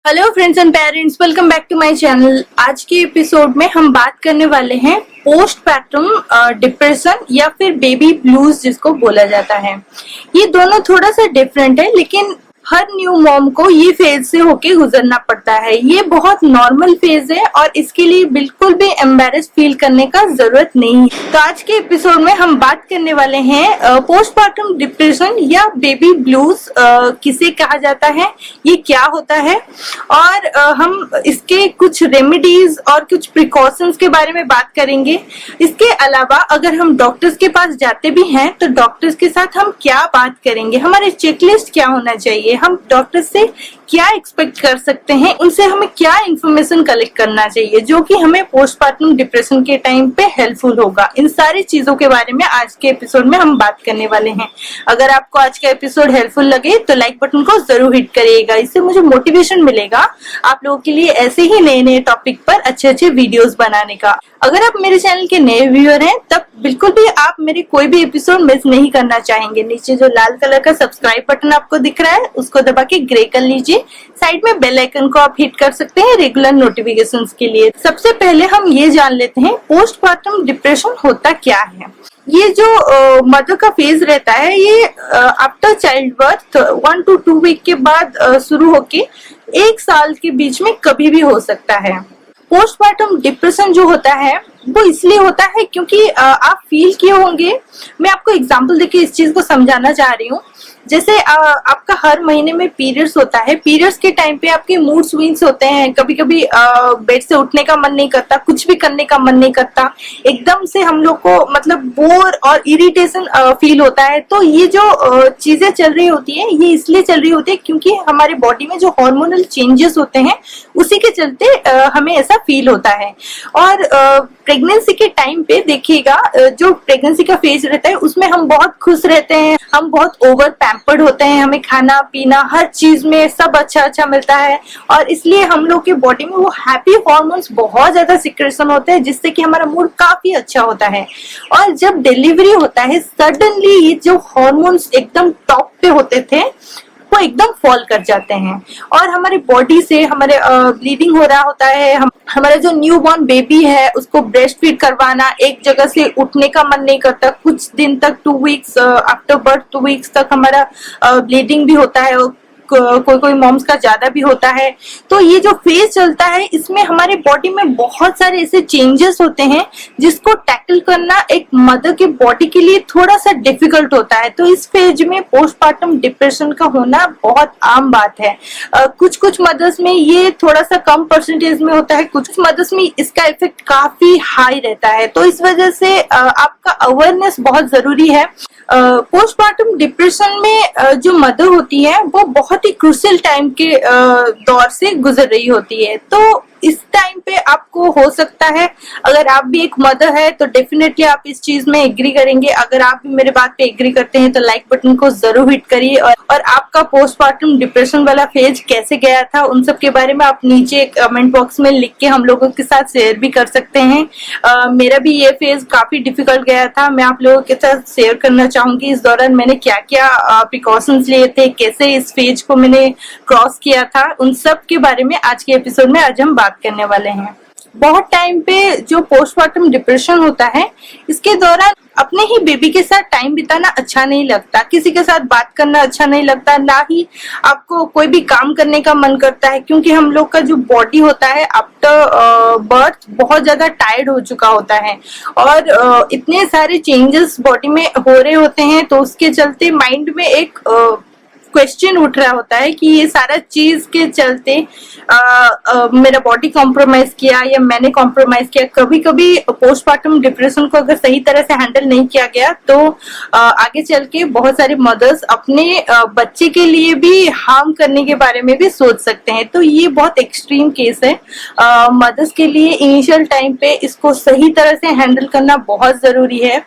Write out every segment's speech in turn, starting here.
Hello friends and parents, welcome back to my channel. आज के episode में हम बात करने वाले हैं पोस्ट पार्टम डिप्रेशन या फिर बेबी ब्लूज जिसको बोला जाता है। ये दोनों थोड़ा सा डिफरेंट है, लेकिन हर न्यू मॉम को ये फेज से होके गुजरना पड़ता है। ये बहुत नॉर्मल फेज है और इसके लिए बिल्कुल भी एम्बैरेस फील करने का जरूरत नहीं है। तो आज के एपिसोड में हम बात करने वाले हैं पोस्टपार्टम डिप्रेशन या बेबी ब्लूज किसे कहा जाता है, ये क्या होता है, और हम इसके कुछ रेमेडीज और कुछ प्रिकॉशंस के बारे में बात करेंगे। इसके अलावा अगर हम डॉक्टर्स के पास जाते भी हैं तो डॉक्टर्स के साथ हम क्या बात करेंगे, हमारे चेकलिस्ट क्या होना चाहिए, हम डॉक्टर से क्या एक्सपेक्ट कर सकते हैं, उनसे हमें क्या इंफॉर्मेशन कलेक्ट करना चाहिए जो कि हमें पोस्टपार्टम डिप्रेशन के टाइम पे हेल्पफुल होगा। इन सारी चीजों के बारे में आज के एपिसोड में हम बात करने वाले हैं। अगर आपको आज का एपिसोड हेल्पफुल लगे तो लाइक बटन को जरूर हिट करिएगा, इससे मुझे मोटिवेशन मिलेगा आप लोगों के लिए ऐसे ही नए नए टॉपिक पर अच्छे अच्छे वीडियोस बनाने का। अगर आप मेरे चैनल के नए व्यूअर हैं तब बिल्कुल भी आप मेरे कोई भी एपिसोड मिस नहीं करना चाहेंगे। नीचे जो लाल कलर का सब्सक्राइब बटन आपको दिख रहा है उसको दबा के ग्रे कर लीजिए। साइड में बेल आइकन को आप हिट कर सकते हैं रेगुलर नोटिफिकेशंस के लिए। सबसे पहले हम ये जान लेते हैं पोस्टपार्टम डिप्रेशन होता क्या है। ये जो मदर का फेज रहता है ये after child birth 1 to 2 week के बाद शुरू होके 1 साल के बीच में कभी भी हो सकता है। पोस्टपार्टम डिप्रेशन जो होता है वो इसलिए होता है क्योंकि आप फील किए होंगे। मैं आपको एग्जांपल देके इस चीज को समझाना चाह रही हूँ। जैसे आपका हर महीने में पीरियड्स होता है, पीरियड्स के टाइम पे आपके मूड स्विंग्स होते हैं। कभी कभी बेड से उठने का मन नहीं करता, कुछ भी करने का मन नहीं करता, एकदम से हम लोग को मतलब बोर और इरिटेशन फील होता है। तो ये जो चीजें चल रही होती है ये इसलिए चल रही होती है क्योंकि हमारे बॉडी में जो हार्मोनल चेंजेस होते हैं उसी के चलते हमें ऐसा फील होता है। और प्रेगनेंसी के टाइम पे देखिएगा, जो प्रेगनेंसी का फेज रहता है उसमें हम बहुत खुश रहते हैं, हम बहुत ओवर पैम्पर्ड होते हैं, हमें खाना पीना हर चीज में सब अच्छा अच्छा मिलता है और इसलिए हम लोग के बॉडी में वो हैप्पी हॉर्मोन्स बहुत ज्यादा सिक्रेशन होते हैं जिससे कि हमारा मूड काफी अच्छा होता है। और जब डिलीवरी होता है सडनली ये जो हॉर्मोन्स एकदम टॉप पे होते थे वो एकदम फॉल कर जाते हैं और हमारे बॉडी से हमारे ब्लीडिंग हो रहा होता है। हमारा जो न्यू बॉर्न बेबी है उसको ब्रेस्ट फीड करवाना, एक जगह से उठने का मन नहीं करता, कुछ दिन तक 2 वीक्स आफ्टर बर्थ 2 वीक्स तक हमारा ब्लीडिंग भी होता है, कोई कोई मॉम्स का ज्यादा भी होता है। तो ये जो फेज चलता है इसमें हमारे बॉडी में बहुत सारे ऐसे चेंजेस होते हैं जिसको टैकल करना एक मदर के बॉडी के लिए थोड़ा सा डिफिकल्ट होता है। तो इस फेज में पोस्टपार्टम डिप्रेशन का होना बहुत आम बात है। कुछ कुछ मदर्स में ये थोड़ा सा कम परसेंटेज में होता है, कुछ मदर्स में इसका इफेक्ट काफी हाई रहता है। तो इस वजह से आपका अवेयरनेस बहुत जरूरी है। पोस्टपार्टम डिप्रेशन में जो मदर होती है वो बहुत ही क्रूशियल टाइम के दौर से गुजर रही होती है। तो इस टाइम पे आपको हो सकता है, अगर आप भी एक मदर है तो डेफिनेटली आप इस चीज में एग्री करेंगे। अगर आप भी मेरे बात पे एग्री करते हैं तो लाइक बटन को जरूर हिट करिए और आपका पोस्टपार्टम डिप्रेशन वाला फेज कैसे गया था उन सब के बारे में आप नीचे कमेंट बॉक्स में लिख के हम लोगों के साथ शेयर भी कर सकते हैं। मेरा भी ये फेज काफी डिफिकल्ट गया था, मैं आप लोगों के साथ शेयर करना चाहूंगी इस दौरान मैंने क्या क्या प्रिकॉशंस लिए थे, कैसे इस फेज को मैंने क्रॉस किया था, उन सब के बारे में आज के एपिसोड में आज हम बात करने वाले हैं। बहुत टाइम पे जो पोस्टपार्टम डिप्रेशन होता है इसके दौरान अपने ही बेबी के साथ टाइम बिताना अच्छा नहीं लगता, किसी के साथ बात करना अच्छा नहीं लगता, ना ही आपको कोई भी काम करने का मन करता है क्योंकि हम लोग का जो बॉडी होता है आफ्टर बर्थ बहुत ज्यादा टायर्ड हो चुका होता है और इतने सारे चेंजेस बॉडी में हो रहे होते हैं। तो उसके चलते माइंड में एक क्वेश्चन उठ रहा होता है कि ये सारा चीज के चलते मेरा बॉडी कॉम्प्रोमाइज किया या मैंने कॉम्प्रोमाइज किया। कभी कभी पोस्टपार्टम डिप्रेशन को अगर सही तरह से हैंडल नहीं किया गया तो आगे चल के बहुत सारे मदर्स अपने बच्चे के लिए भी हार्म करने के बारे में भी सोच सकते हैं। तो ये बहुत एक्सट्रीम केस है। मदर्स के लिए इनिशियल टाइम पे इसको सही तरह से हैंडल करना बहुत जरूरी है।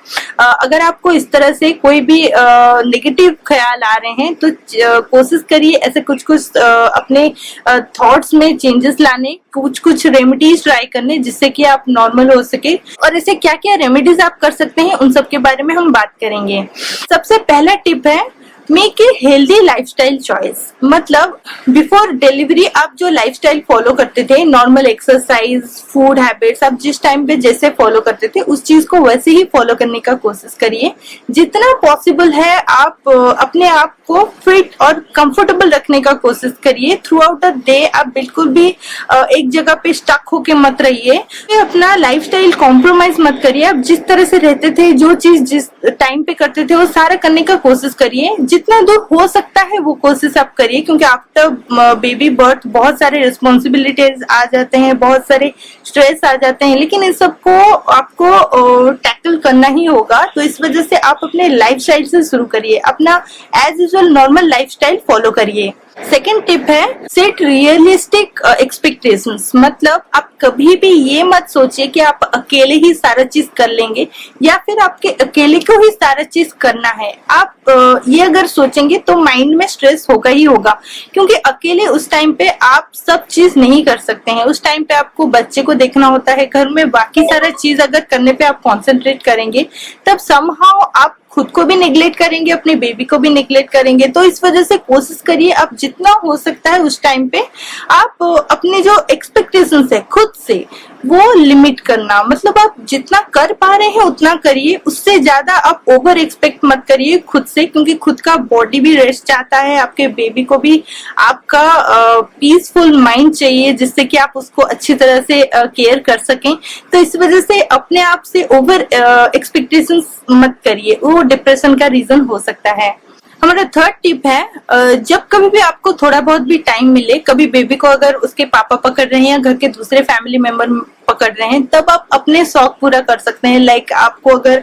अगर आपको इस तरह से कोई भी नेगेटिव ख्याल आ रहे हैं तो कोशिश करिए ऐसे कुछ कुछ अपने थॉट्स में चेंजेस लाने, कुछ कुछ रेमेडीज ट्राई करने जिससे कि आप नॉर्मल हो सके। और ऐसे क्या क्या रेमेडीज आप कर सकते हैं उन सब के बारे में हम बात करेंगे। सबसे पहला टिप है make a healthy lifestyle choice, मतलब बिफोर डिलीवरी आप जो लाइफस्टाइल फॉलो करते थे, नॉर्मल एक्सरसाइज, फूड हैबिट्स, आप जिस टाइम पे जैसे फॉलो करते थे उस चीज को वैसे ही फॉलो करने का कोशिश करिए। जितना पॉसिबल है आप अपने आप को फिट और कंफर्टेबल रखने का कोशिश करिए। थ्रू आउट द डे आप बिल्कुल भी एक जगह पे स्टक होके मत रहिए। अपना लाइफस्टाइल कॉम्प्रोमाइज मत करिए। आप जिस तरह से रहते थे, जो चीज जिस टाइम पे करते थे वो सारा करने का कोशिश करिए। जितना दूर हो सकता है वो कोशिश आप करिए, क्योंकि आफ्टर बेबी बर्थ बहुत सारे रिस्पॉन्सिबिलिटीज आ जाते हैं, बहुत सारे स्ट्रेस आ जाते हैं, लेकिन इन सबको आपको टैकल करना ही होगा। तो इस वजह से आप अपने लाइफस्टाइल से शुरू करिए, अपना as usual normal lifestyle follow करिए। सेकेंड टिप है सेट रियलिस्टिक एक्सपेक्टेशंस, मतलब आप कभी भी ये मत सोचिए कि आप अकेले ही सारा चीज कर लेंगे या फिर आपके अकेले को ही सारा चीज करना है। आप ये अगर सोचेंगे तो माइंड में स्ट्रेस होगा ही होगा, क्योंकि अकेले उस टाइम पे आप सब चीज नहीं कर सकते हैं। उस टाइम पे आपको बच्चे को देखना होता है, घर में बाकी सारा चीज अगर करने पे आप कॉन्सेंट्रेट करेंगे तब समहाउ आप खुद को भी निगलेक्ट करेंगे, अपने बेबी को भी निगलेक्ट करेंगे। तो इस वजह से कोशिश करिए आप जितना हो सकता है उस टाइम पे आप अपने जो एक्सपेक्टेशंस है खुद से वो लिमिट करना, मतलब आप जितना कर पा रहे हैं उतना करिए, उससे ज्यादा आप ओवर एक्सपेक्ट मत करिए खुद से, क्योंकि खुद का बॉडी भी रेस्ट चाहता है, आपके बेबी को भी आपका पीसफुल माइंड चाहिए जिससे कि आप उसको अच्छी तरह से केयर कर सकें। तो इस वजह से अपने आप से ओवर एक्सपेक्टेशंस मत करिए, वो डिप्रेशन का रीजन हो सकता है। हमारा थर्ड टिप है जब कभी भी आपको थोड़ा बहुत भी टाइम मिले, कभी बेबी को अगर उसके पापा पकड़ रहे हैं या घर के दूसरे फैमिली मेंबर पकड़ रहे हैं, तब आप अपने शौक पूरा कर सकते हैं। लाइक आपको अगर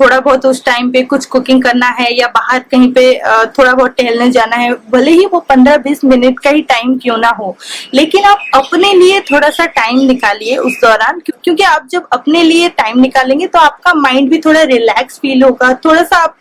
थोड़ा बहुत उस टाइम पे कुछ कुकिंग करना है या बाहर कहीं पे थोड़ा बहुत टहलने जाना है, भले ही वो 15-20 मिनट का ही टाइम क्यों ना हो, लेकिन आप अपने लिए थोड़ा सा टाइम निकालिए उस दौरान, क्योंकि आप जब अपने लिए टाइम निकालेंगे तो आपका माइंड भी थोड़ा रिलैक्स फील होगा, थोड़ा सा आप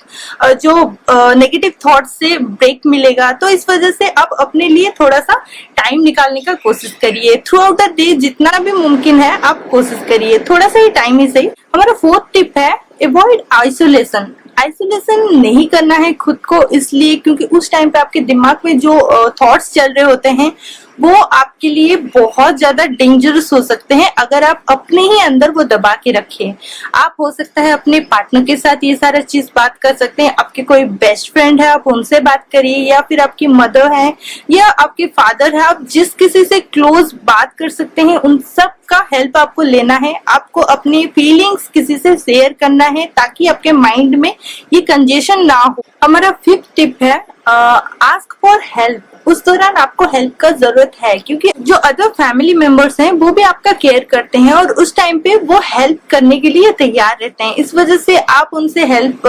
जो नेगेटिव थॉट से ब्रेक मिलेगा। तो इस वजह से आप अपने लिए थोड़ा सा टाइम निकालने का कोशिश करिए। थ्रू आउट द डे जितना भी मुमकिन है आप कोशिश करिए, थोड़ा सा ही टाइम ही सही। हमारा फोर्थ टिप है अवॉइड आइसोलेशन। आइसोलेशन नहीं करना है खुद को, इसलिए क्योंकि उस टाइम पे आपके दिमाग में जो थॉट्स चल रहे होते हैं वो आपके लिए बहुत ज्यादा डेंजरस हो सकते हैं अगर आप अपने ही अंदर वो दबा के रखें। आप हो सकता है अपने पार्टनर के साथ ये सारा चीज बात कर सकते हैं, आपके कोई बेस्ट फ्रेंड है आप उनसे बात करिए, या फिर आपकी मदर है या आपके फादर है, आप जिस किसी से क्लोज बात कर सकते हैं उन सब का हेल्प आपको लेना है। आपको अपनी फीलिंग्स किसी से शेयर करना है ताकि आपके माइंड में ये कंजेशन ना हो। हमारा फिफ्थ टिप है आस्क फॉर हेल्प। उस दौरान आपको हेल्प का जरूरत है, क्योंकि जो अदर फैमिली मेंबर्स हैं वो भी आपका केयर करते हैं और उस टाइम पे वो हेल्प करने के लिए तैयार रहते हैं। इस वजह से आप उनसे हेल्प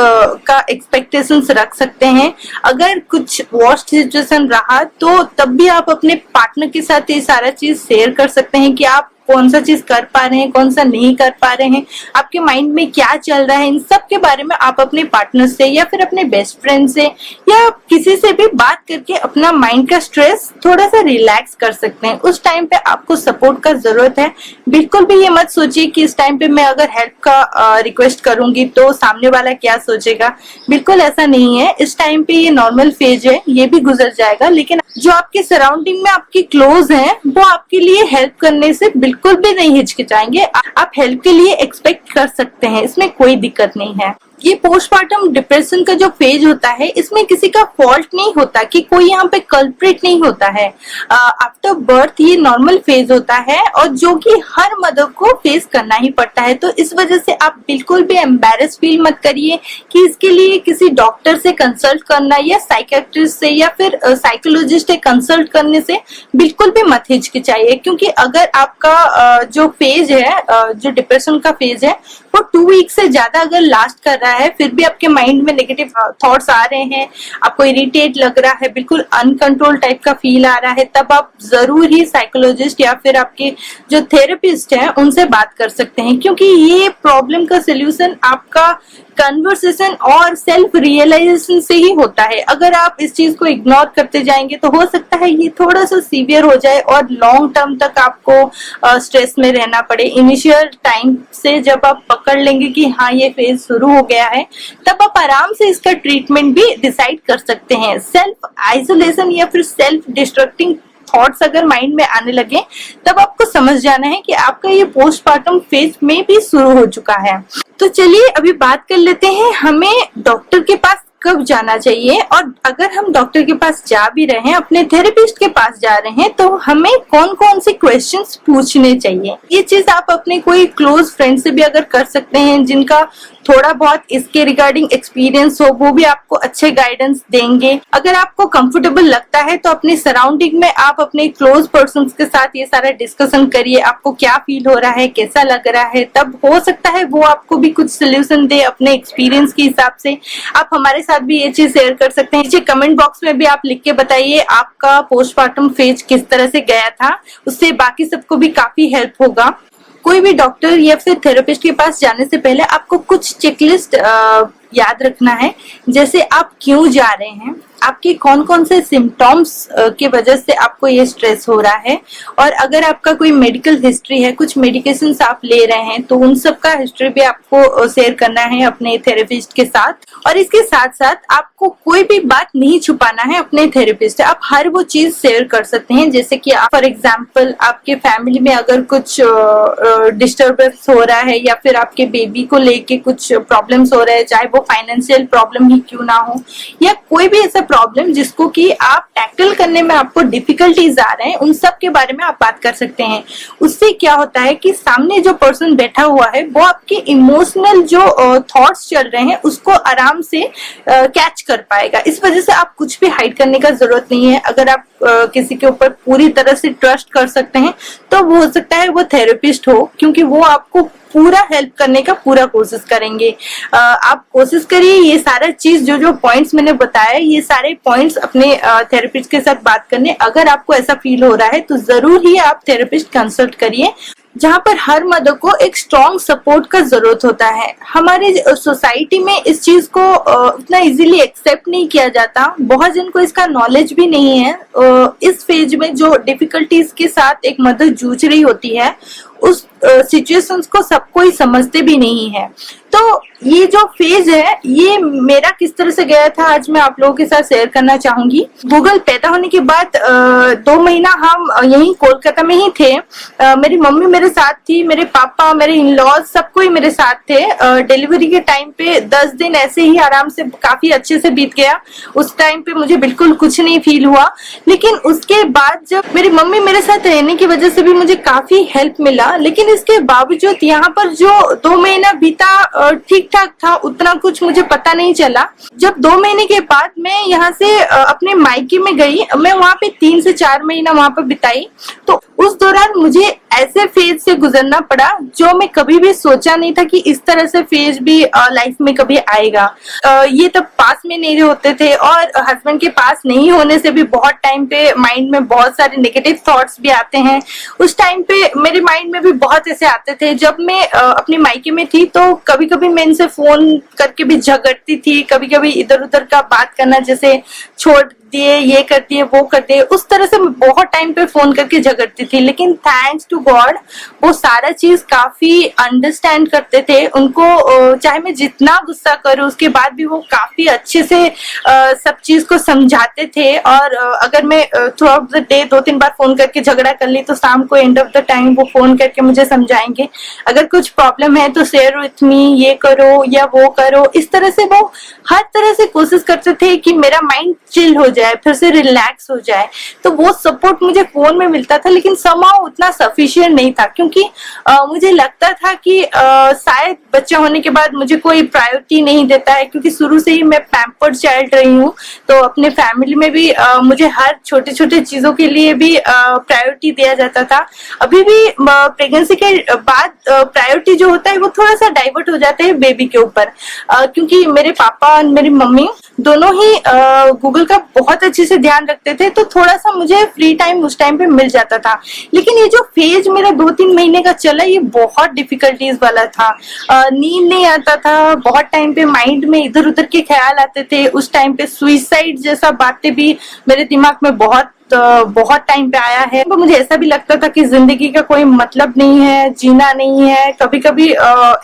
का एक्सपेक्टेशंस रख सकते हैं। अगर कुछ वर्स्ट सिचुएशन रहा तो तब भी आप अपने पार्टनर के साथ ये सारा चीज शेयर कर सकते हैं कि आप कौन सा चीज कर पा रहे हैं, कौन सा नहीं कर पा रहे हैं, आपके माइंड में क्या चल रहा है। इन सब के बारे में आप अपने पार्टनर से या फिर अपने बेस्ट फ्रेंड से या किसी से भी बात करके अपना माइंड का स्ट्रेस थोड़ा सा रिलैक्स कर सकते हैं। उस टाइम पे आपको सपोर्ट का जरूरत है। बिल्कुल भी ये मत सोचिए कि इस टाइम पे मैं अगर हेल्प का रिक्वेस्ट करूंगी तो सामने वाला क्या सोचेगा। बिल्कुल ऐसा नहीं है। इस टाइम पे ये नॉर्मल फेज है, ये भी गुजर जाएगा, लेकिन जो आपके सराउंडिंग में आपके क्लोज हैं वो आपके लिए हेल्प करने से बिल्कुल भी नहीं हिचकिचाएंगे। आप हेल्प के लिए एक्सपेक्ट कर सकते हैं, इसमें कोई दिक्कत नहीं है। ये पोस्टमार्टम डिप्रेशन का जो फेज होता है इसमें किसी का फॉल्ट नहीं होता, कि कोई यहाँ पे कल्प्रिट नहीं होता है। आफ्टर बर्थ ये नॉर्मल फेज होता है और जो कि हर मदर को फेस करना ही पड़ता है। तो इस वजह से आप बिल्कुल भी एम्बैरेस फील मत करिए कि इसके लिए किसी डॉक्टर से कंसल्ट करना या साइकियाट्रिस्ट से या फिर साइकोलॉजिस्ट से कंसल्ट करने से बिल्कुल भी मत हिचकिचाइए, क्योंकि अगर आपका जो फेज है, जो डिप्रेशन का फेज है वो 2 वीक से ज्यादा अगर लास्ट कर रहा है, फिर भी आपके माइंड में नेगेटिव थॉट्स आ रहे हैं, आपको इरिटेट लग रहा है, बिल्कुल अनकंट्रोल टाइप का फील आ रहा है, तब आप जरूर ही साइकोलॉजिस्ट या फिर आपके जो थेरेपिस्ट हैं उनसे बात कर सकते हैं, क्योंकि ये प्रॉब्लम का सोल्यूशन आपका कन्वर्सेशन और सेल्फ रियलाइजेशन से ही होता है। अगर आप इस चीज को इग्नोर करते जाएंगे तो हो सकता है ये थोड़ा सा सीवियर हो जाए और लॉन्ग टर्म तक आपको स्ट्रेस में रहना पड़े। इनिशियल टाइम से जब आप पकड़ लेंगे कि हाँ ये फेज शुरू हो गया है, तब आप आराम से इसका ट्रीटमेंट भी डिसाइड कर सकते हैं। सेल्फ आइसोलेशन या फिर सेल्फ डिस्ट्रक्टिंग थॉट्स अगर माइंड में आने लगे, तब आपको समझ जाना है कि आपका ये पोस्टपार्टम फेज में भी शुरू हो चुका है। तो चलिए अभी बात कर लेते हैं हमें डॉक्टर के पास कब जाना चाहिए, और अगर हम डॉक्टर के पास जा भी रहे हैं, अपने थेरेपिस्ट के पास जा रहे हैं, तो हमें कौन कौन से क्वेश्चंस पूछने चाहिए। ये चीज आप अपने कोई क्लोज फ्रेंड से भी अगर कर सकते हैं जिनका थोड़ा बहुत इसके रिगार्डिंग एक्सपीरियंस हो, वो भी आपको अच्छे गाइडेंस देंगे। अगर आपको कंफर्टेबल लगता है तो अपने सराउंडिंग में आप अपने क्लोज पर्सन्स के साथ ये सारा डिस्कशन करिए, आपको क्या फील हो रहा है, कैसा लग रहा है, तब हो सकता है वो आपको भी कुछ सोल्यूशन दे अपने एक्सपीरियंस के हिसाब से। आप हमारे साथ भी ये चीज शेयर कर सकते हैं। नीचे कमेंट बॉक्स में भी आप लिख के बताइए आपका पोस्टपार्टम फेज किस तरह से गया था, उससे बाकी सबको भी काफी हेल्प होगा। कोई भी डॉक्टर या फिर थेरेपिस्ट के पास जाने से पहले आपको कुछ चेकलिस्ट याद रखना है, जैसे आप क्यों जा रहे हैं, आपके कौन कौन से सिम्टम्स की वजह से आपको ये स्ट्रेस हो रहा है, और अगर आपका कोई मेडिकल हिस्ट्री है, कुछ मेडिकेशंस आप ले रहे हैं, तो उन सब का हिस्ट्री भी आपको शेयर करना है अपने थेरेपिस्ट के साथ। और इसके साथ साथ आपको कोई भी बात नहीं छुपाना है अपने थेरेपिस्ट से, आप हर वो चीज शेयर कर सकते हैं। जैसे कि फॉर एग्जाम्पल आपके फैमिली में अगर कुछ डिस्टर्बेंस हो रहा है, या फिर आपके बेबी को लेके कुछ प्रॉब्लम्स हो रहे हैं, चाहे वो फाइनेंशियल प्रॉब्लम ही क्यों ना हो, या कोई भी ऐसा प्रॉब्लम जिसको कि आप टैकल करने में आपको डिफिकल्टीज आ रहे हैं, उन सब के बारे में आप बात कर सकते हैं। उससे क्या होता है कि सामने जो पर्सन बैठा हुआ है वो आपके इमोशनल जो थॉट्स चल रहे हैं उसको आराम से कैच कर पाएगा। इस वजह से आप कुछ भी हाइड करने का जरूरत नहीं है। अगर आप किसी के ऊपर पूरी तरह से ट्रस्ट कर सकते हैं तो वो हो सकता है वो थेरेपिस्ट हो, क्योंकि वो आपको पूरा हेल्प करने का पूरा कोशिश करेंगे। आप कोशिश करिए ये सारा चीज जो पॉइंट्स मैंने बताया, ये सारे पॉइंट्स अपने थेरेपिस्ट के साथ बात करने। अगर आपको ऐसा फील हो रहा है तो जरूर ही आप थेरेपिस्ट कंसल्ट करिए, जहाँ पर हर मदर को एक स्ट्रॉन्ग सपोर्ट का जरूरत होता है। हमारे सोसाइटी में इस चीज को उतना इजीली एक्सेप्ट नहीं किया जाता, बहुत जन को इसका नॉलेज भी नहीं है। इस फेज में जो डिफिकल्टीज के साथ एक मदर जूझ रही होती है, उस सिचुएशंस को सबको ही समझते भी नहीं है। तो ये जो फेज है ये मेरा किस तरह से गया था, आज मैं आप लोगों के साथ शेयर करना चाहूंगी। गूगल पैदा होने के बाद 2 महीना हम यहीं कोलकाता में ही थे। मेरी मम्मी मेरे साथ थी, मेरे पापा, मेरे इन-लॉज, सबको ही मेरे साथ थे। डिलीवरी के टाइम पे 10 दिन ऐसे ही आराम से काफी अच्छे से बीत गया। उस टाइम पे मुझे बिल्कुल कुछ नहीं फील हुआ, लेकिन उसके बाद जब मेरी मम्मी मेरे साथ रहने की वजह से भी मुझे काफी हेल्प मिला। लेकिन इसके बावजूद यहाँ पर जो 2 महीना बीता ठीक ठाक था, उतना कुछ मुझे पता नहीं चला। जब 2 महीने के बाद मैं यहाँ से अपने मायके में गई, मैं वहाँ पे 3 से 4 महीना वहाँ पर बिताई, तो उस दौरान मुझे ऐसे फेज से गुजरना पड़ा जो मैं कभी भी सोचा नहीं था कि इस तरह से फेज भी लाइफ में कभी आएगा। ये तब पास में नहीं होते थे, और हस्बैंड के पास नहीं होने से भी बहुत टाइम पे माइंड में बहुत सारे नेगेटिव थॉट्स भी आते हैं। उस टाइम पे मेरे माइंड में भी बहुत ऐसे आते थे। जब मैं अपने मायके में थी तो कभी कभी मैं इनसे फोन करके भी झगड़ती थी, कभी कभी इधर उधर का बात करना, जैसे छोड़ दिए, ये कर दिए, वो कर दिए, उस तरह से मैं बहुत टाइम पे फोन करके झगड़ती थी। लेकिन थैंक्स टू गॉड वो सारा चीज काफी अंडरस्टैंड करते थे। उनको चाहे मैं जितना गुस्सा करूं उसके बाद भी वो काफी अच्छे से सब चीज को समझाते थे। और अगर मैं through out the day 2-3 bar phone करके झगड़ा कर ली तो शाम को एंड ऑफ द टाइम वो फोन करके मुझे समझाएंगे, अगर कुछ प्रॉब्लम है तो शेयर विथ मी, ये करो या वो करो। इस तरह से वो हर तरह से कोशिश करते थे कि मेरा माइंड चिल हो जाए, फिर से रिलैक्स हो जाए। तो वो सपोर्ट मुझे फोन में मिलता था, लेकिन समहाउ उतना सफिशिएंट नहीं था, क्योंकि मुझे लगता था कि शायद बच्चा होने के बाद मुझे कोई प्रायोरिटी नहीं देता है, क्योंकि शुरू से ही मैं पैम्पर्ड चाइल्ड रही हूँ। तो अपने फैमिली में भी मुझे हर छोटे छोटे चीजों के लिए भी प्रायोरिटी दिया जाता था। अभी भी प्रेगनेंसी के बाद प्रायोरिटी जो होता है वो थोड़ा सा डाइवर्ट हो जाता है बेबी के ऊपर, क्योंकि मेरे पापा और मेरी मम्मी दोनों ही गूगल का बहुत अच्छे से ध्यान रखते थे, तो थोड़ा सा मुझे फ्री टाइम उस टाइम पे मिल जाता था। लेकिन ये जो फेज मेरा 2-3 महीने का चला, ये बहुत डिफिकल्टीज वाला था। नींद नहीं आता था, बहुत टाइम पे माइंड में इधर उधर के ख्याल आते थे। उस टाइम पे सुइसाइड जैसा बातें भी मेरे दिमाग में बहुत टाइम पे आया है। तो मुझे ऐसा भी लगता था कि जिंदगी का कोई मतलब नहीं है, जीना नहीं है। कभी कभी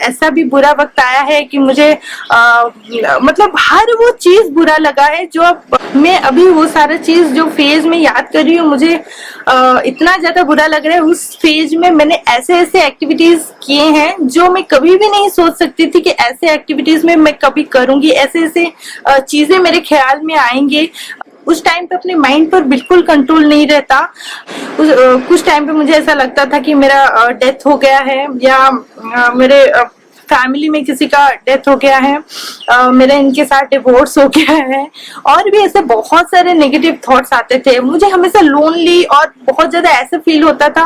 ऐसा भी बुरा वक्त आया है कि मुझे मतलब हर वो चीज बुरा लगा है जो अब मैं अभी वो सारा चीज जो फेज में याद कर रही हूँ, मुझे इतना ज्यादा बुरा लग रहा है। उस फेज में मैंने ऐसे ऐसे एक्टिविटीज किए हैं जो मैं कभी भी नहीं सोच सकती थी कि ऐसे एक्टिविटीज में मैं कभी करूंगी, ऐसे ऐसे चीजें मेरे ख्याल में आएंगे। उस टाइम पे अपने माइंड पर बिल्कुल कंट्रोल नहीं रहता। कुछ टाइम पे मुझे ऐसा लगता था कि मेरा डेथ हो गया है, या मेरे फैमिली में किसी का डेथ हो गया है, मेरा इनके साथ डिवोर्स हो गया है, और भी ऐसे बहुत सारे नेगेटिव थॉट्स आते थे। मुझे हमेशा लोनली और बहुत ज्यादा ऐसे फील होता था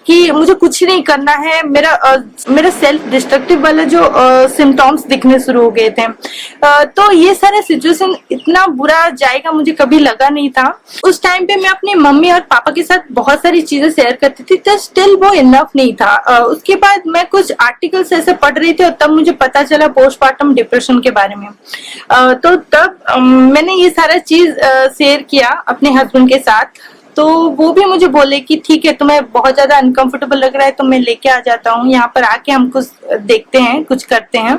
कि मुझे कुछ नहीं करना है। मेरा सेल्फ डिस्ट्रक्टिव वाला जो सिम्टम्स दिखने शुरू हो गए थे। तो ये सारा सिचुएशन इतना बुरा जाएगा मुझे कभी लगा नहीं था। उस टाइम पे मैं अपनी मम्मी और पापा के साथ बहुत सारी चीजें शेयर करती थी, तो स्टिल वो इनफ नहीं था। उसके बाद मैं कुछ आर्टिकल्स ऐसे पढ़ रही थी, तब मुझे पता चला पोस्टमार्टम डिप्रेशन के बारे में। तो तब मैंने ये सारा चीज शेयर किया अपने हस्बैंड के साथ। तो वो भी मुझे बोले कि ठीक है, तुम्हें बहुत ज्यादा अनकंफर्टेबल लग रहा है तो मैं लेके आ जाता हूँ, यहाँ पर आके हम कुछ देखते हैं, कुछ करते हैं।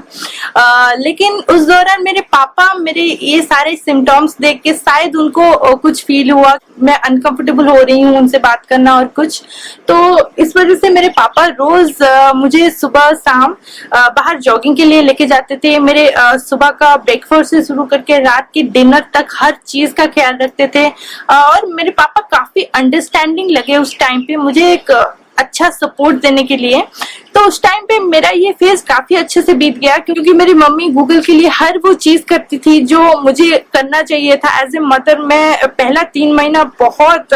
लेकिन उस दौरान मेरे पापा मेरे ये सारे सिम्टम्स देख के शायद उनको कुछ फील हुआ, मैं अनकंफर्टेबल हो रही हूँ उनसे बात करना और कुछ। तो इस वजह से मेरे पापा रोज मुझे सुबह शाम बाहर जॉगिंग के लिए लेके जाते थे। मेरे सुबह का ब्रेकफास्ट से शुरू करके रात के डिनर तक हर चीज का ख्याल रखते थे। और मेरे पापा काफी अंडरस्टैंडिंग लगे उस टाइम पे, मुझे एक अच्छा सपोर्ट देने के लिए। तो उस टाइम पे मेरा ये फेज काफी अच्छे से बीत गया, क्योंकि मेरी मम्मी गूगल के लिए हर वो चीज करती थी जो मुझे करना चाहिए था एज ए मदर। मैं पहला 3 महीना बहुत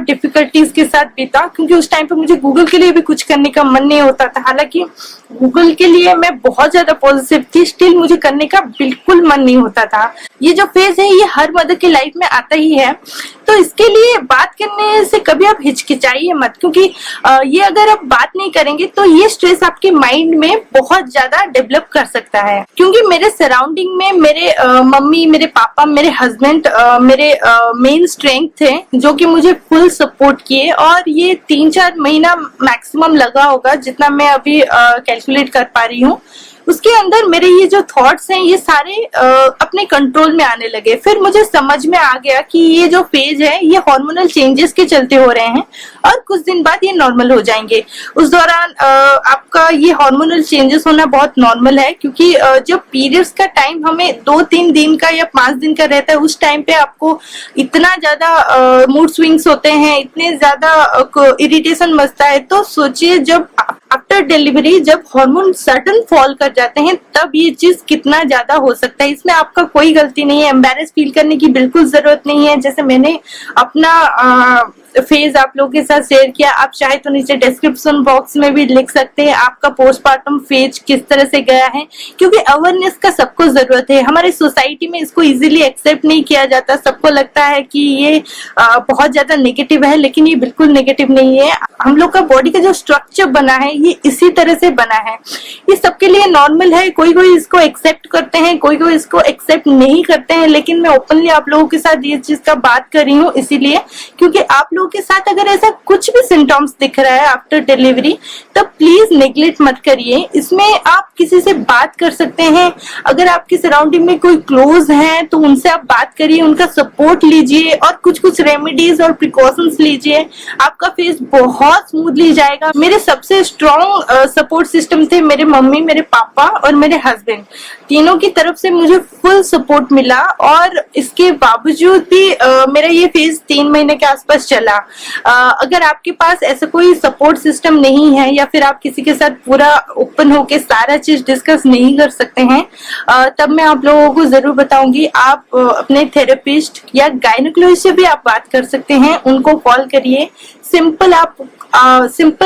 डिफिकल्टीज के साथ बीता, क्योंकि उस टाइम पे मुझे गूगल के लिए भी कुछ करने का मन नहीं होता था। हालांकि गूगल के लिए मैं बहुत ज्यादा पॉजिटिव थी, स्टिल मुझे करने का बिल्कुल मन नहीं होता था। ये जो फेज है ये हर मदर की लाइफ में आता ही है, तो इसके लिए बात करने से कभी आप हिचकिचाइए मत, क्योंकि ये अगर आप बात नहीं करेंगे तो ये स्ट्रेस आपके माइंड में बहुत ज्यादा डेवलप कर सकता है। क्योंकि मेरे सराउंडिंग में मेरे मम्मी, मेरे पापा, मेरे हस्बैंड मेरे मेन स्ट्रेंथ थे, जो कि मुझे फुल सपोर्ट किए। और ये 3-4 महीना मैक्सिमम लगा होगा जितना मैं अभी कैलकुलेट कर पा रही हूँ। उसके अंदर मेरे ये जो थॉट्स हैं ये सारे अपने कंट्रोल में आने लगे। फिर मुझे समझ में आ गया कि ये जो फेज है ये हार्मोनल चेंजेस के चलते हो रहे हैं, और कुछ दिन बाद ये नॉर्मल हो जाएंगे। उस दौरान आपका ये हार्मोनल चेंजेस होना बहुत नॉर्मल है, क्योंकि जब पीरियड्स का टाइम हमें 2-3 दिन का या 5 दिन का रहता है, उस टाइम पे आपको इतना ज्यादा मूड स्विंग्स होते हैं, इतने ज्यादा इरिटेशन मचता है। तो सोचिए जब आफ्टर डिलीवरी जब हार्मोन सडन फॉल कर जाते हैं तब ये चीज कितना ज्यादा हो सकता है। इसमें आपका कोई गलती नहीं है, एम्बैरेस फील करने की बिल्कुल जरूरत नहीं है। जैसे मैंने अपना फेज आप लोगों के साथ शेयर किया, आप चाहे तो नीचे डिस्क्रिप्शन बॉक्स में भी लिख सकते हैं आपका पोस्टमार्टम फेज किस तरह से गया है, क्योंकि अवेयरनेस का सबको जरूरत है। हमारे सोसाइटी में इसको इजीली एक्सेप्ट नहीं किया जाता, सबको लगता है कि ये बहुत ज्यादा नेगेटिव है, लेकिन ये बिल्कुल नेगेटिव नहीं है। हम लोग का बॉडी का जो स्ट्रक्चर बना है ये इसी तरह से बना है, ये सबके लिए नॉर्मल है। कोई कोई इसको एक्सेप्ट करते हैं, कोई कोई इसको एक्सेप्ट नहीं करते हैं, लेकिन मैं ओपनली आप लोगों के साथ ये चीज का बात कर रही हूँ इसीलिए, क्योंकि आप लोगों के साथ अगर ऐसा कुछ भी सिम्टम्स दिख रहा है आफ्टर डिलीवरी, तब प्लीज नेग्लेक्ट मत करिए। इसमें आप किसी से बात कर सकते हैं, अगर आपकी सराउंडिंग में कोई क्लोज है तो उनसे आप बात करिए, उनका सपोर्ट लीजिए और कुछ रेमेडीज और प्रिकॉशंस लीजिए, आपका फेस बहुत स्मूथली जाएगा। मेरे सबसे स्ट्रॉन्ग सपोर्ट सिस्टम थे मेरे मम्मी, मेरे पापा और मेरे हस्बैंड, तीनों की तरफ से मुझे फुल सपोर्ट मिला। और इसके बावजूद भी मेरा ये फेज 3 महीने के आसपास चला मिला। अगर आपके पास ऐसा कोई सपोर्ट सिस्टम नहीं है या फिर आप किसी के साथ पूरा ओपन होके सारा चीज डिस्कस नहीं कर सकते हैं, तब मैं आप लोगों को जरूर बताऊंगी आप अपने थेरेपिस्ट या गायनेकोलॉजिस्ट से भी आप बात कर सकते हैं। उनको कॉल करिए, सिंपल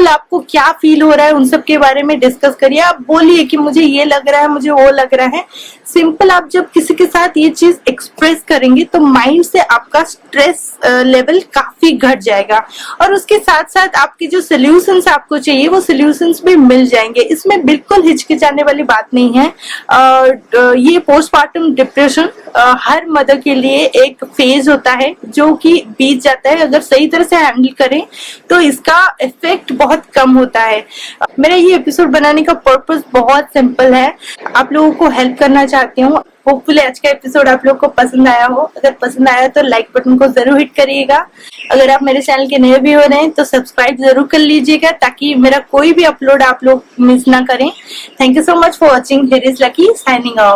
आपको क्या फील हो रहा है उन सब के बारे में डिस्कस करिए। आप बोलिए कि मुझे ये लग रहा है, मुझे वो लग रहा है। सिंपल आप जब किसी के साथ ये चीज एक्सप्रेस करेंगे तो माइंड से आपका स्ट्रेस लेवल काफी घट जाएगा और उसके साथ साथ आपके जो सोल्यूशंस आपको चाहिए वो सोल्यूशंस भी मिल जाएंगे। इसमें बिल्कुल हिचकिचाने वाली बात नहीं है। ये पोस्टमार्टम डिप्रेशन हर मदर के लिए एक फेज होता है जो कि बीत जाता है। अगर सही तरह से हैंडल करें तो इसका इफेक्ट बहुत कम होता है। मेरा ये एपिसोड बनाने का पर्पस बहुत सिंपल है, आप लोगों को हेल्प करना चाहती हूँ। होपफुली आज का एपिसोड आप लोगों को पसंद आया हो। अगर पसंद आया तो लाइक बटन को जरूर हिट करिएगा। अगर आप मेरे चैनल के नए भी हो रहे हैं तो सब्सक्राइब जरूर कर लीजिएगा ताकि मेरा कोई भी अपलोड आप लोग मिस ना करें। Thank you so much for watching. Here is lucky signing off.